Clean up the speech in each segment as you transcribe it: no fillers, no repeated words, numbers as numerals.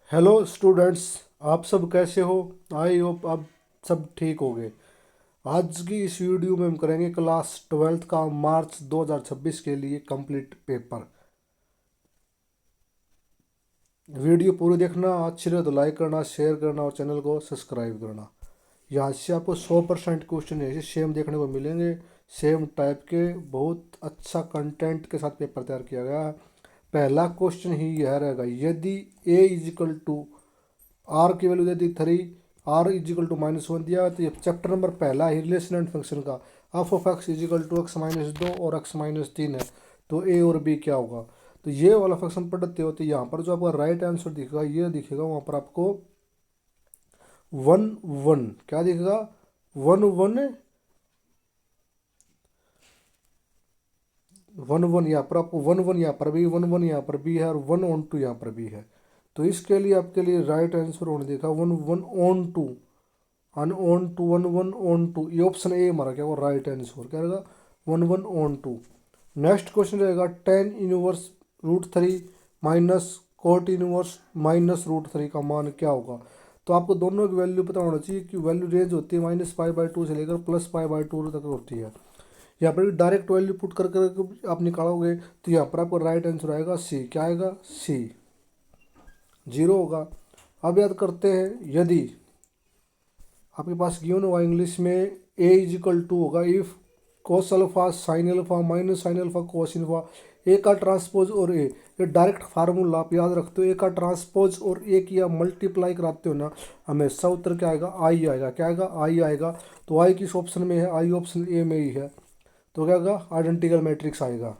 Hello students, आप सब कैसे हो। आई होप आप सब ठीक होंगे। आज की इस वीडियो में हम करेंगे क्लास 12th का मार्च 2026 के लिए कंप्लीट पेपर। वीडियो पूरी देखना, अच्छी रहे तो लाइक करना, शेयर करना और चैनल को सब्सक्राइब करना। यहाँ से आपको 100% क्वेश्चन ऐसे सेम देखने को मिलेंगे, सेम टाइप के। बहुत अच्छा कंटेंट के साथ पेपर तैयार किया गया है। पहला क्वेश्चन ही यह रहेगा, यदि a is equal to r की वैल्यू दे दी 3, आर इज इक्वल टू -1 दिया है, तो ये चैप्टर नंबर पहला ही रिलेशन एंड फंक्शन का f of x is equal to x-2 और x-3 है। तो ए और बी क्या होगा। तो ये वाला फंक्शन पढ़ते हो तो यहाँ पर जो आपका राइट आंसर दिखेगा ये दिखेगा, वहाँ पर आपको 1 1 क्या दिखेगा, 1 1 यहाँ पर आपको 1 1 यहाँ पर भी 1 1 यहाँ पर भी है और 1 on 2 यहाँ पर भी है। तो इसके लिए आपके लिए राइट आंसर होने देखा 1 1 on 2, on 2 1 1 on 2, ये ऑप्शन ए हमारा क्या होगा राइट आंसर क्या रहेगा 1 1 on 2। नेक्स्ट क्वेश्चन रहेगा tan−√3 माइनस cot−√3 का मान क्या होगा। तो आपको दोनों की वैल्यू पता होना चाहिए कि वैल्यू रेंज होती है -π/2 से लेकर +π/2 तक होती है। यहाँ पर डायरेक्ट वैल्यू पुट कर कर आप निकालोगे तो यहाँ पर आपको राइट आंसर आएगा सी। क्या आएगा सी, 0 होगा। अब याद करते हैं, यदि आपके पास गिवन होगा इंग्लिश में ए इज इक्वल टू होगा if cos alpha sine alpha minus sine alpha cos alpha, A का ट्रांसपोज और ए, ये डायरेक्ट फार्मूला आप याद रखते हो। ए का ट्रांसपोज और ए की आप मल्टीप्लाई कराते हो ना, हमेशा उत्तर क्या आएगा आई आएगा। क्या आएगा आई आएगा। तो आई किस ऑप्शन में है, आई ऑप्शन ए में ही है। तो क्या आएगा आइडेंटिकल मैट्रिक्स आएगा।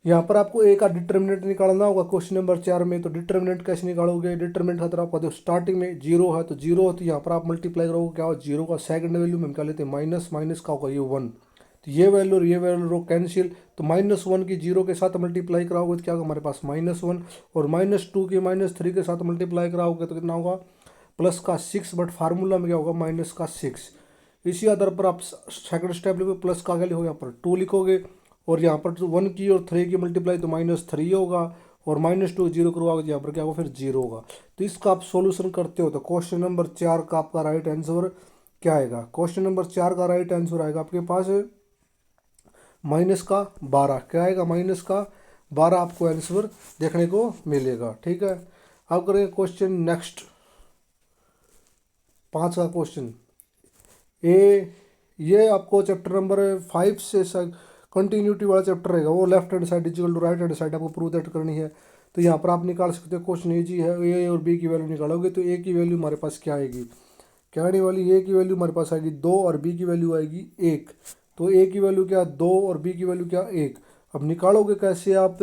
यहाँ पर आपको ए का डिटर्मिनेंट निकालना होगा क्वेश्चन नंबर 4 में। तो डिटर्मिनेंट कैसे निकालोगे, डिटर्मिनेंट का तरह आपका देखो स्टार्टिंग में 0 है तो 0 है, तो यहाँ पर आप मल्टीप्लाई करोगे क्या होगा 0 का सेकंड वैल्यू में हम क्या लेते हैं माइनस, माइनस का होगा ये 1, तो ये वैल्यू और ये वैल्यू कैंसिल। तो -1 की 0 के साथ मल्टीप्लाई कराओगे तो क्या होगा हमारे पास -1, और -2 की -3 के साथ मल्टीप्लाई कराओगे तो कितना होगा +6, बट फार्मूला में क्या होगा -6। इसी आधार पर आप सेकंड स्टेप लिखोगे, प्लस का क्या लिखोगे यहाँ पर 2 लिखोगे, और यहाँ पर 1 की और 3 की मल्टीप्लाई तो -3 होगा, और -2 0 करवाओगे तो यहाँ पर क्या होगा फिर 0 होगा। तो इसका आप सॉल्यूशन करते हो तो क्वेश्चन नंबर 4 का आपका राइट आंसर क्या आएगा। क्वेश्चन नंबर 4 का राइट आंसर आएगा आपके पास -12। क्या आएगा -12 आपको आंसर देखने को मिलेगा। ठीक है, अब करेंगे क्वेश्चन नेक्स्ट 5 का क्वेश्चन। ये आपको चैप्टर नंबर 5 से कंटिन्यूटी वाला चैप्टर रहेगा, वो left hand side equal to right hand side आपको प्रूव दैट करनी है। तो यहाँ पर आप निकाल सकते हो, क्वेश्चन इजी है। ए और बी की वैल्यू निकालोगे तो ए की वैल्यू हमारे पास क्या आएगी, क्या आने वाली, ए की वैल्यू हमारे पास आएगी 2 और बी की वैल्यू आएगी 1। तो ए की वैल्यू क्या 2 और बी की वैल्यू क्या 1। अब निकालोगे कैसे आप,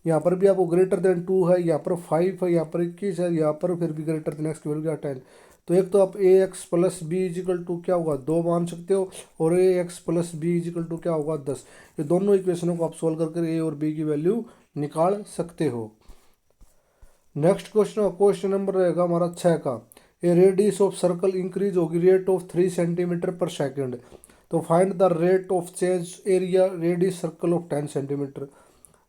यहाँ पर भी आपको ग्रेटर देन 2 है, यहाँ पर 5 है, यहाँ पर 21 है, यहाँ पर फिर भी ग्रेटर देन एक्स की वैल्यू क्या 10। तो एक तो आप A X plus B is equal to क्या होगा 2 मान सकते हो, और A X plus B is equal to क्या होगा 10। ये दोनों इक्वेशनों को आप सोल्व करके ए और बी की वैल्यू निकाल सकते हो। नेक्स्ट क्वेश्चन नंबर रहेगा हमारा 6 का। ए रेडियस ऑफ सर्कल इंक्रीज होगी रेट ऑफ 3 सेंटीमीटर पर सेकेंड, तो find the rate of change area radius circle of 10 centimetre.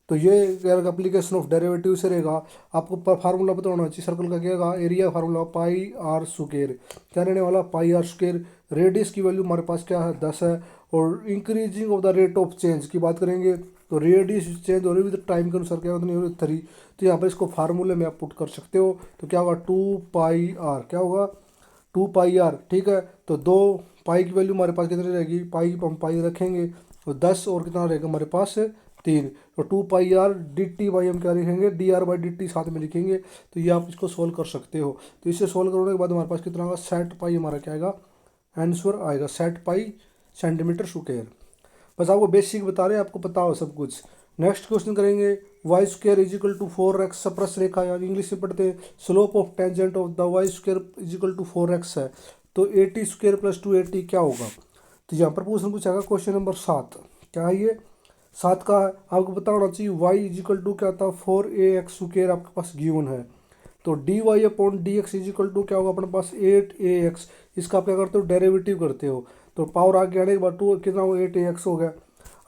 तो ये एप्लीकेशन ऑफ डेरिवेटिव से रहेगा। आपको फार्मूला पता होना चाहिए सर्कल का, क्या होगा एरिया फार्मूला πr²। क्या रहने वाला πr²। रेडियस की वैल्यू हमारे पास क्या है 10 है, और increasing of the rate of change की बात करेंगे तो रेडियस चेंज हो रही विद टाइम के अनुसार क्या होता है 3। तो यहाँ पर इसको फार्मूले में आप पुट कर सकते हो। तो क्या होगा 2πr, क्या होगा 2πr। ठीक है, तो 2 पाई की वैल्यू हमारे पास कितनी रहेगी, पाई हम पाई रखेंगे तो 10, और कितना रहेगा हमारे पास 3। तो 2πr dt बाई हम क्या लिखेंगे dr/dt साथ में लिखेंगे। तो ये आप इसको सोल्व कर सकते हो। तो इसे सोल्व करने के बाद हमारे पास कितना होगा 60π हमारा क्या आएगा आंसर आएगा 60π सेंटीमीटर स्क्वायर। बस आपको बेसिक बता रहे हैं, आपको पता हो सब कुछ। नेक्स्ट क्वेश्चन करेंगे y² इजिकल टू 4x सप्रस रेखा, यानी इंग्लिश में पढ़ते हैं slope of tangent of the y² equal to 4x है। तो 80² + 280 क्या होगा। तो यहाँ पर पूछेगा क्वेश्चन नंबर 7। क्या है ये 7 का है, आपको पता होना चाहिए y इजिकल टू क्या था 4ax² आपके पास गिवन है। तो dy/dx इजिकल टू क्या होगा अपने पास 8ax। इसका आप क्या करते हो डेरिवेटिव करते हो, तो पावर आगे आने के बाद 2 कितना हो 8ax हो गया।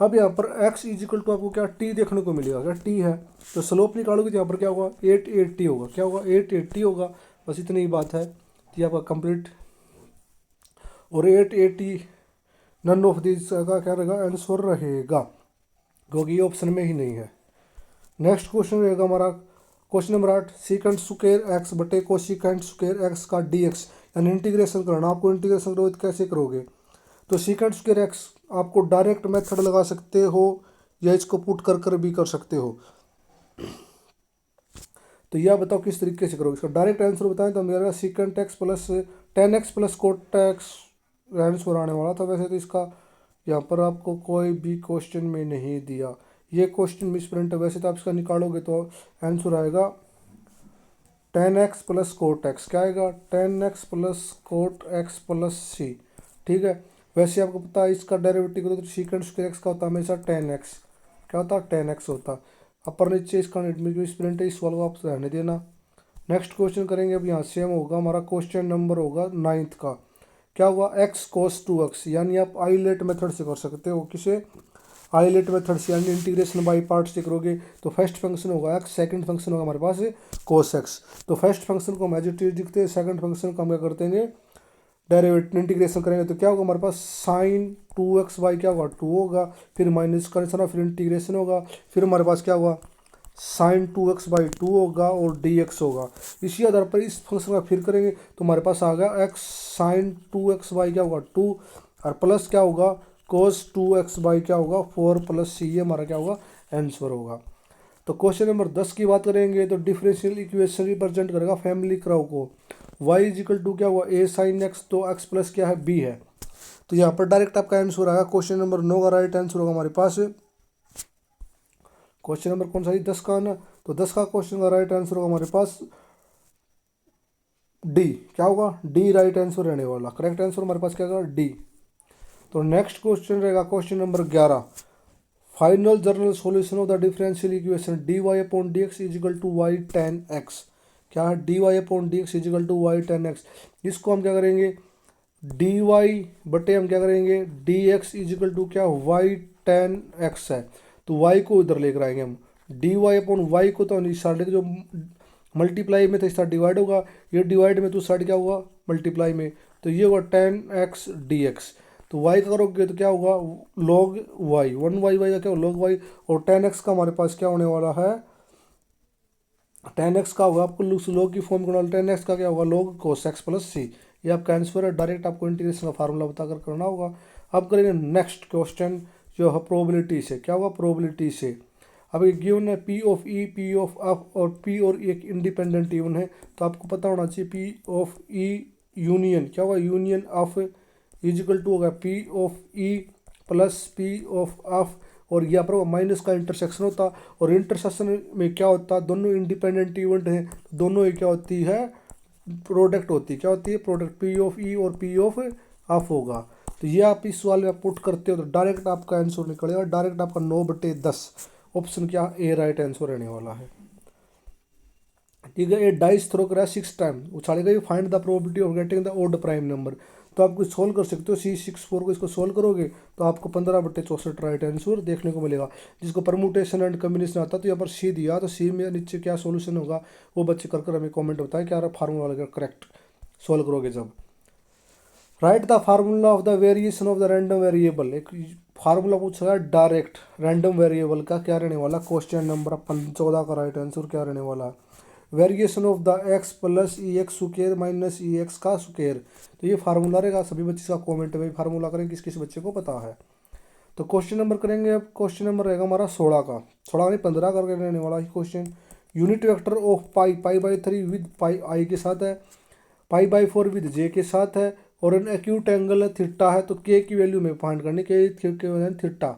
अब यहाँ पर x इजिकल टू आपको क्या t देखने को मिलेगा, क्या t है, तो स्लोप निकालोगे तो यहाँ पर क्या होगा 880 होगा, क्या होगा 880 होगा। बस इतनी ही बात है, ये आपका कंप्लीट। और 880 नन ऑफ दिस का क्या रहेगा, आंसर रहेगा, क्योंकि ये ऑप्शन में ही नहीं है। नेक्स्ट क्वेश्चन रहेगा हमारा question number 8, secant square x बटे कोसिकेंट स्क्वायर एक्स का dx, यानी इंटीग्रेशन करना। आपको इंटीग्रेशन करोगे तो कैसे करोगे, तो सीकेंट स्क्वायर एक्स आपको डायरेक्ट मेथड लगा सकते हो या इसको पुट कर कर भी कर सकते हो। तो यह बताओ किस तरीके से करोगे, इसका डायरेक्ट आंसर बताएं तो मेरा secant x plus 10x plus कोट एक्स आंसर आने वाला था। वैसे तो इसका यहाँ पर आपको कोई भी क्वेश्चन में नहीं दिया, ये क्वेश्चन मिसप्रिंट है। वैसे तो आप इसका निकालोगे तो आंसर आएगा 10x प्लस कोट एक्स, क्या आएगा 10x प्लस कोट एक्स प्लस सी, ठीक है। वैसे आपको पता है इसका डेरिवेटिव करो तो सीकेंट स्क्वायर एक्स का होता है हमेशा 10x, क्या होता है 10x होता। अपर नीचे इसका मिसप्रिंट है, इस वाले को आप रहने देना। नेक्स्ट क्वेश्चन करेंगे, अब यहाँ सेम होगा हमारा क्वेश्चन नंबर होगा 9th का, क्या हुआ x cos 2x, यानी आप आइलेट मेथड से कर सकते हो। किसे, आइलेट मेथड से, यानी इंटीग्रेशन बाई पार्ट से करोगे तो फर्स्ट फंक्शन होगा x, सेकंड फंक्शन होगा हमारे पास cos x। तो फर्स्ट फंक्शन को हम एज इट इज दिखते हैं, सेकंड फंक्शन को हम क्या करते हैं डेरिवेटिव इंटीग्रेशन करेंगे तो क्या होगा हमारे पास sin 2x बाई क्या होगा 2 होगा, फिर माइनस का निशान, फिर इंटीग्रेशन होगा, फिर हमारे पास क्या होगा sin 2x बाई 2 होगा और dx होगा। इसी आधार पर इस फंक्शन का फिर करेंगे तो हमारे पास आ गया x sin 2x बाई क्या होगा 2 और प्लस क्या होगा cos 2x बाई क्या होगा 4 प्लस c, ये हमारा क्या होगा आंसर होगा। तो क्वेश्चन नंबर 10 की बात करेंगे तो डिफरेंशियल इक्वेशन रिप्रेजेंट करेगा फैमिली कर्व को, y इजिकल टू क्या हुआ a sin x, तो x प्लस क्या है b है। तो यहाँ पर डायरेक्ट आपका आंसर आएगा क्वेश्चन नंबर 9 का राइट आंसर होगा हमारे पास। क्वेश्चन नंबर कौन सा है 10 का ना, तो 10 का क्वेश्चन का राइट आंसर होगा हमारे पास डी, क्या होगा डी राइट आंसर रहने वाला, करेक्ट आंसर हमारे पास क्या होगा डी। तो नेक्स्ट क्वेश्चन रहेगा question number 11, final general solution of the differential equation dy upon dx is equal to y tan x, क्या है dy upon dx is equal to y tan x। इसको हम क्या करेंगे dy बटे हम क्या करेंगे dx इजिकल टू क्या y tan x है, तो y को इधर लेकर आएंगे हम, dy अपॉन y को तो इस साइड जो मल्टीप्लाई में तो इस साइड डिवाइड होगा, ये डिवाइड में तो साइड क्या होगा मल्टीप्लाई में, तो ये होगा tan x dx। तो y का करोगे तो क्या होगा log y, 1y का क्या होगा log y, और tan x का हमारे पास क्या होने वाला है tan x का होगा आपको log की फॉर्म करना, tan x का क्या होगा log cos x प्लस सी। ये आपका आंसर है, डायरेक्ट आपको इंटीग्रेशन का फार्मूला बताकर करना होगा। अब करेंगे नेक्स्ट क्वेश्चन जो है प्रोबेबिलिटी से, क्या होगा प्रोबेबिलिटी से। अब ये गिवन है P of E, P of F और पी और एक इंडिपेंडेंट गिवन है, तो आपको पता होना चाहिए पी ऑफ ई यूनियन क्या होगा यूनियन ऑफ इजिकल टू होगा P of E plus P of F, और यहाँ पर माइनस का इंटरसेक्शन होता, और इंटरसेक्शन में क्या होता है दोनों इंडिपेंडेंट इवेंट हैं, दोनों ही क्या होती है प्रोडक्ट होती है, क्या होती है प्रोडक्ट, पी ऑफ ई और पी ऑफ एफ होगा। तो ये आप इस सवाल में पुट करते हो तो डायरेक्ट आपका आंसर निकलेगा, डायरेक्ट आपका 9/10 ऑप्शन क्या ए राइट आंसर रहने वाला है। ठीक है, ये डाइस थ्रो करा 6 टाइम उछालेगा, ये find the probability of getting the odd prime number, तो आप कुछ सोल्व कर सकते हो। C64 को इसको सोल्व करोगे तो आपको 15/64 राइट आंसर देखने को मिलेगा। जिसको परमुटेशन एंड कम्बिनेशन आता तो यहाँ पर सी दिया, तो सी में नीचे क्या सोल्यूशन होगा वो बच्चे कर हमें कमेंट बताए क्या फार्मूला लगेगा करेक्ट सोल्व करोगे जब। Right the formula of the variation of the random variable, एक फार्मूला पूछा डायरेक्ट रैंडम वेरिएबल का क्या रहने वाला, क्वेश्चन नंबर 14 का राइट आंसर क्या रहने वाला, variation of the x plus E x square minus E x का स्क्वायर। तो ये फार्मूला रहेगा, सभी बच्चे का कमेंट में फार्मूला करेंगे किस किस बच्चे को पता है। तो क्वेश्चन नंबर करेंगे, अब क्वेश्चन नंबर रहेगा हमारा 16 का, 16 नहीं 15 करके रहने वाला है क्वेश्चन। यूनिट वेक्टर ऑफ पाई/3 विद पाई आई के साथ है, पाई/4 विद जे के साथ है, और एन एक्यूट एंगल थीटा है, तो के की वैल्यू में फाइंड करनी के थीटा।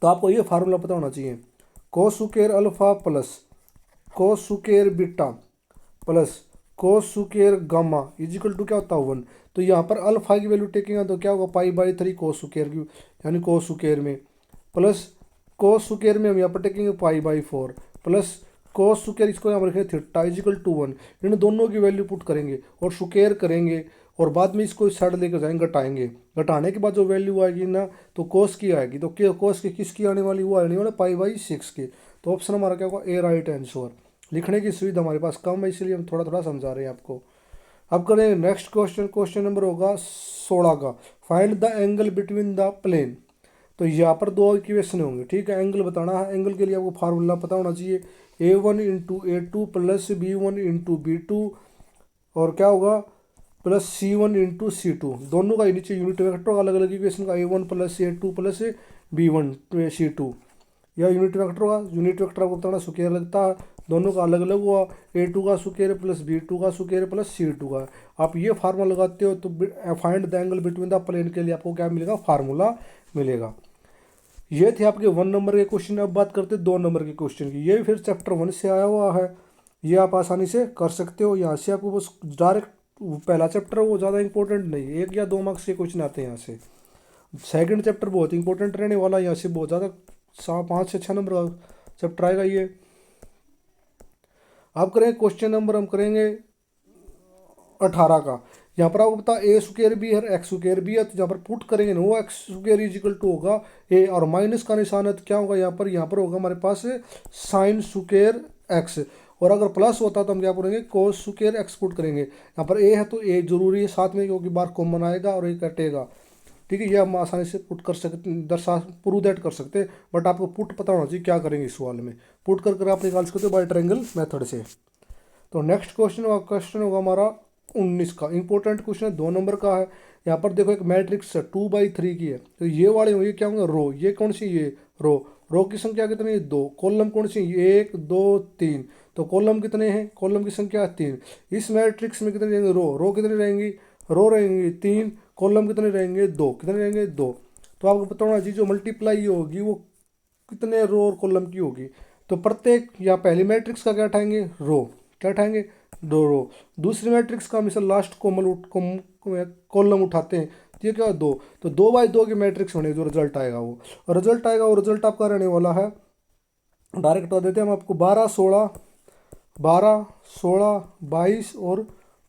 तो आपको ये फार्मूला पता होना चाहिए, cos square alpha plus cos square beta plus cos square gamma is equal to क्या होता है 1। तो यहाँ पर अल्फा की वैल्यू टेकेंगे तो क्या होगा पाई/3 कोस स्क्वायर की, यानी कोस स्क्वायर में प्लस कोस स्क्वायर में हम यहाँ पर टेकेंगे पाई/4 प्लस कोस स्क्वायर, इसको यहाँ पर रखेंगे थीटा इजिकल टू 1। इन दोनों की वैल्यू पुट करेंगे और स्क्वायर करेंगे और बाद में इसको इस साइड लेकर जाएंगे, घटाएंगे। घटाने के बाद जो वैल्यू आएगी ना, तो कोस की आएगी। तो कोस की किसकी आने वाली, वो आने वाला π/6 की। तो ऑप्शन हमारा क्या होगा, ए राइट आंसर। लिखने की सुविधा हमारे पास कम है, इसलिए हम थोड़ा थोड़ा समझा रहे हैं आपको। अब करें नेक्स्ट क्वेश्चन। क्वेश्चन नंबर होगा 16 का, find the angle between the plane. तो यहाँ पर दो इक्वेशन होंगे, ठीक है। एंगल बताना है, एंगल के लिए आपको फार्मूला पता होना चाहिए, A1 × A2 plus B1 × B2 और क्या होगा प्लस C1 × C2। दोनों का नीचे यूनिट वेक्टर अलग अलग इक्वेशन का, A1 + A2 + B1 C2 या यूनिट वेक्टर होगा। यूनिट वेक्टर आपको बताना स्क्वायर लगता है, दोनों का अलग अलग हुआ, A2 का स्क्वायर प्लस B2 का स्क्वायर प्लस C2 का। आप ये फार्मूला लगाते हो तो find the angle between the plane के लिए आपको क्या मिलेगा, फार्मूला मिलेगा। ये थे आपके 1 नंबर के क्वेश्चन। अब बात करते हैं 2 नंबर के क्वेश्चन की। ये भी फिर चैप्टर 1 से आया हुआ है, ये आप आसानी से कर सकते हो। यहाँ से आपको बस डायरेक्ट पहला चैप्टर वो ज़्यादा इंपॉर्टेंट नहीं है, 1 या 2 मार्क्स के क्वेश्चन आते हैं यहाँ से। सेकंड चैप्टर बहुत इंपॉर्टेंट रहने वाला है, यहाँ से बहुत ज़्यादा 5 से 6 नंबर का चैप्टर आएगा ये। अब करेंगे क्वेश्चन नंबर, हम करेंगे 18 का। यहाँ पर आपको पता A² भी है, X² भी है, तो यहाँ पर पुट करेंगे ना, वो X² = होगा A, और माइनस का निशान है तो क्या होगा यहाँ पर होगा हमारे पास sin² X। और अगर प्लस होता तो हम क्या करेंगे, cos² X पुट करेंगे। यहाँ पर A है तो A जरूरी है साथ में, क्योंकि बार कॉमन आएगा और ये कटेगा, ठीक है। ये हम आसानी से पुट कर सकते, प्रूव दैट कर सकते हैं, बट आपको पुट पता होना चाहिए क्या करेंगे इस सवाल में। पुट कर आप निकाल सकते हो बाई ट्रायंगल मेथड से। तो नेक्स्ट क्वेश्चन होगा हमारा 19 का। इंपॉर्टेंट क्वेश्चन है, 2 नंबर का है। यहाँ पर देखो एक मैट्रिक्स 2/3 की है, तो ये वाले होंगे क्या होंगे, रो। ये कौन सी, ये रो की संख्या कितनी है, 2। कॉलम कौन सी, 1 2 3। तो कॉलम कितने हैं, कॉलम की संख्या 3। इस मैट्रिक्स में कितने रहेंगे, रो कितनी रहेंगी, रो रहेंगी 3। कॉलम कितने रहेंगे, 2। कितने रहेंगे, 2। तो आपको पता होना चाहिए जो मल्टीप्लाई होगी वो कितने रो और कॉलम की होगी। तो प्रत्येक, या पहली मैट्रिक्स का क्या उठाएंगे, रो, क्या उठाएंगे, 2 रो। दूसरी मैट्रिक्स का हमेशा लास्ट कॉलम उठाते हैं, तो ये क्या, 2। तो 2/2 की मैट्रिक्स होने जो रिजल्ट आएगा वो, और रिजल्ट आपका रहने वाला है, डायरेक्ट बता देते हैं हम आपको, 12 16 22 और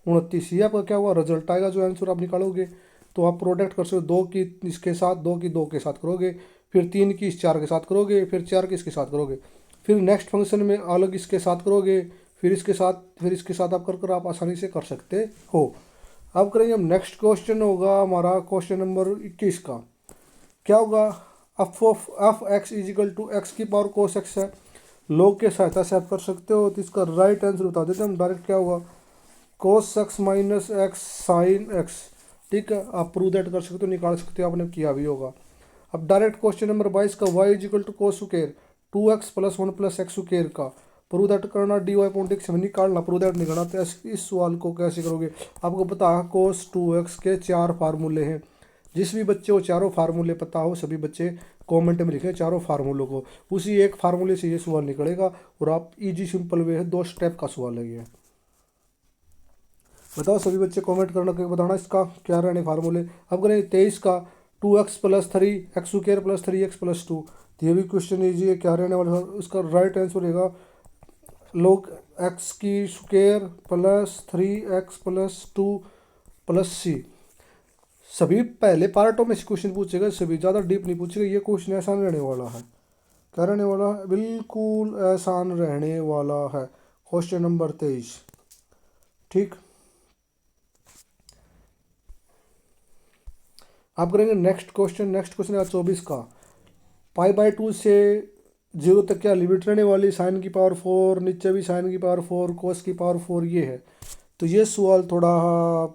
29। ये आपका क्या हुआ, रिजल्ट आएगा जो आंसर आप निकालोगे। तो आप प्रोडक्ट कर सकते हो, 2 की इसके साथ, 2 की 2 के साथ करोगे, फिर 3 की इस 4 के साथ करोगे, फिर 4 की इसके साथ करोगे, फिर नेक्स्ट फंक्शन में अलग इसके साथ करोगे, फिर इसके साथ आप कर आप आसानी से कर सकते हो। अब करेंगे हम नेक्स्ट क्वेश्चन, होगा हमारा क्वेश्चन नंबर 21 का। क्या होगा, F x = x² cos x है। लोग के सहायता से आप कर सकते हो, तो इसका राइट आंसर बता देते हैं हम डायरेक्ट, क्या होगा, cos x - x sin x। ठीक है, आप प्रूव दैट कर सकते हो, निकाल सकते हो, आपने किया भी होगा। अब डायरेक्ट क्वेश्चन नंबर 22 का, y = cos² 2x + 1 + x² का प्रूव दैट करना, dy/dx में निकालना, प्रूव दैट निकालना। तो इस सवाल को कैसे करोगे, आपको पता है cos 2x के 4 फार्मूले हैं। जिस भी बच्चे को चारों फार्मूले पता हो, सभी बच्चे कमेंट में लिखें चारों फार्मूलों को, उसी एक फार्मूले से ये सवाल निकलेगा। और आप इजी सिंपल वे है, 2 स्टेप का सवाल है ये। बताओ सभी बच्चे कमेंट करना के बताना इसका क्या रहने फार्मूले। अब करें 23 का, 2x + 3 x² + 3x + 2। तो ये भी क्वेश्चन इजी है, क्या रहने वाला है, उसका राइट आंसर रहेगा log x² + 3x + 2 + c। सभी पहले पार्टों में से क्वेश्चन पूछेगा, सभी ज़्यादा डीप नहीं पूछेगा। ये क्वेश्चन आसान रहने वाला है, क्या रहने वाला है, बिल्कुल आसान रहने वाला है। क्वेश्चन नंबर 23, ठीक। आप करेंगे नेक्स्ट क्वेश्चन है 24 का। π/2 से 0 तक क्या लिमिट रहने वाली, sin की पावर 4, नीचे भी sin की पावर 4, cos की पावर 4 ये है। तो ये सवाल थोड़ा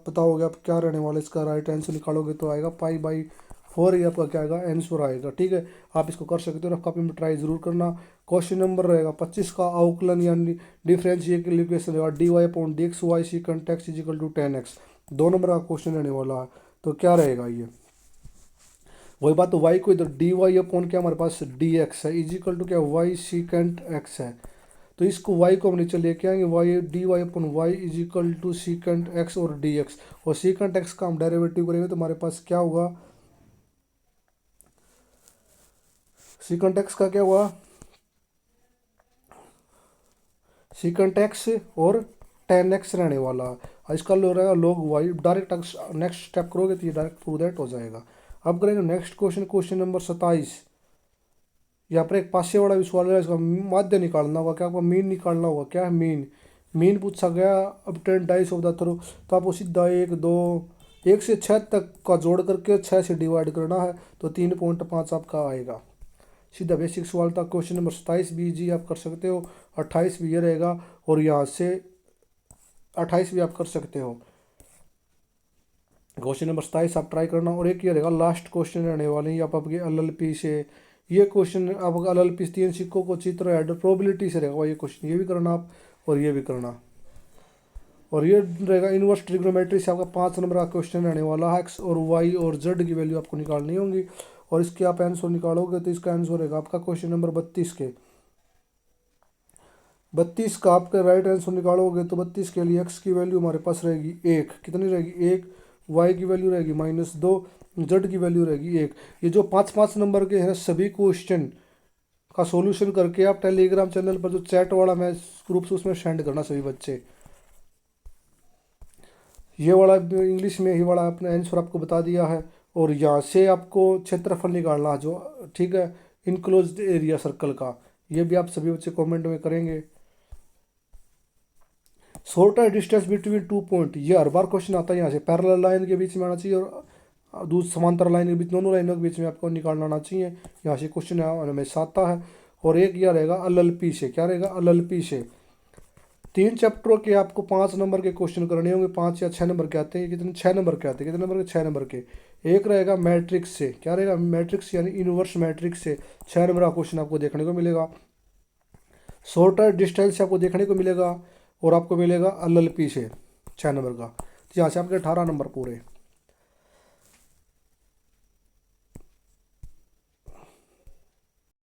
पता हो गया आप क्या रहने वाला, इसका राइट आंसर निकालोगे तो आएगा π/4 ही आपका क्या आएगा, आंसर आएगा। ठीक है, आप इसको कर सकते हो, कॉपी में ट्राई जरूर करना। क्वेश्चन नंबर रहेगा 25 का, अवकलन यानी डिफरेंशिएशन इक्वेशन रहेगा dy/dx y secant x = tan x। 2 number का क्वेश्चन रहने वाला है। तो क्या रहेगा ये, वही बात, तो y को इधर dy/ क्या हमारे पास dx है, = क्या y secant x है। तो इसको y को हम नीचे लेके आएंगे, y dy/y = secant x और dx, और secant x का हम डेरिवेटिव करेंगे तो हमारे पास क्या होगा, secant x का क्या हुआ, secant x और tan x रहने वाला। इसका लो रहेगा log y, direct next step करोगे तो ये डायरेक्ट प्रूव दैट हो जाएगा। अब करेंगे नेक्स्ट क्वेश्चन, क्वेश्चन नंबर 27। यहाँ पर एक पासे वाला भी सवाल है, इसका माध्य निकालना होगा, क्या आपको मीन निकालना होगा। क्या है मीन, मीन पूछा गया। अब 10 डाइस ऑफ द थ्रो, तो आपको सीधा 1 2 1 से 6 तक का जोड़ करके 6 से डिवाइड करना है, तो 3.5 आपका आएगा। सीधा बेसिक सवाल था। क्वेश्चन नंबर 27 भी जी आप कर सकते हो, 28 भी ये रहेगा, और यहाँ से 28 भी आप कर सकते हो। क्वेश्चन नंबर 27 आप ट्राई करना। और एक ये रहेगा लास्ट क्वेश्चन रहने वाले हैं आप आपके LLP से। ये क्वेश्चन आपका LLP 3 सिक्कों को चित्र ऐड प्रोबेबिलिटी से रहेगा ये क्वेश्चन, ये भी करना आप और ये भी करना। और ये रहेगा इनवर्स ट्रिग्नोमेट्री से आपका 5 नंबर का क्वेश्चन रहने वाला है। एक्स और वाई और जेड की वैल्यू आपको निकालनी होंगी, और इसके आप आंसर निकालोगे तो इसका आंसर रहेगा आपका क्वेश्चन नंबर 32 के 32 का आपका राइट आंसर निकालोगे तो 32 के लिए एक्स की वैल्यू हमारे पास रहेगी 1, कितनी रहेगी 1, वाई की वैल्यू रहेगी -2, जेड की वैल्यू रहेगी 1। ये जो 5-5 नंबर के हैं सभी क्वेश्चन का सॉल्यूशन करके आप टेलीग्राम चैनल पर जो चैट वाला मैं ग्रुप से उसमें सेंड करना सभी बच्चे। ये वाला इंग्लिश में ही वाला आपने आंसर आपको बता दिया है। और यहाँ से आपको क्षेत्रफल निकालना है जो, ठीक है, इनक्लोज्ड एरिया सर्कल का, ये भी आप सभी बच्चे कमेंट में करेंगे। शॉर्टर डिस्टेंस बिटवीन 2 पॉइंट, ये हर बार क्वेश्चन आता है यहाँ से। पैरेलल लाइन के बीच में आना चाहिए और दूसरी समांतर लाइन के बीच, दोनों लाइनों के बीच में आपको निकालना आना चाहिए। यहाँ से क्वेश्चन हमेशा आता है। और एक यह रहेगा LLP से, क्या रहेगा LLP से 3 चैप्टरों के आपको 5 नंबर के क्वेश्चन करने होंगे। 5 या 6 नंबर के आते हैं, कितने 6 नंबर के आते हैं, कितने नंबर के 6 नंबर के। एक रहेगा मैट्रिक्स से, क्या रहेगा मैट्रिक्स यानी इनवर्स मैट्रिक्स से 6 नंबर का क्वेश्चन आपको देखने को मिलेगा। शॉर्टर डिस्टेंस से आपको देखने को मिलेगा, और आपको मिलेगा LLP से 6 नंबर का। तो यहाँ से आपके 18 नंबर पूरे।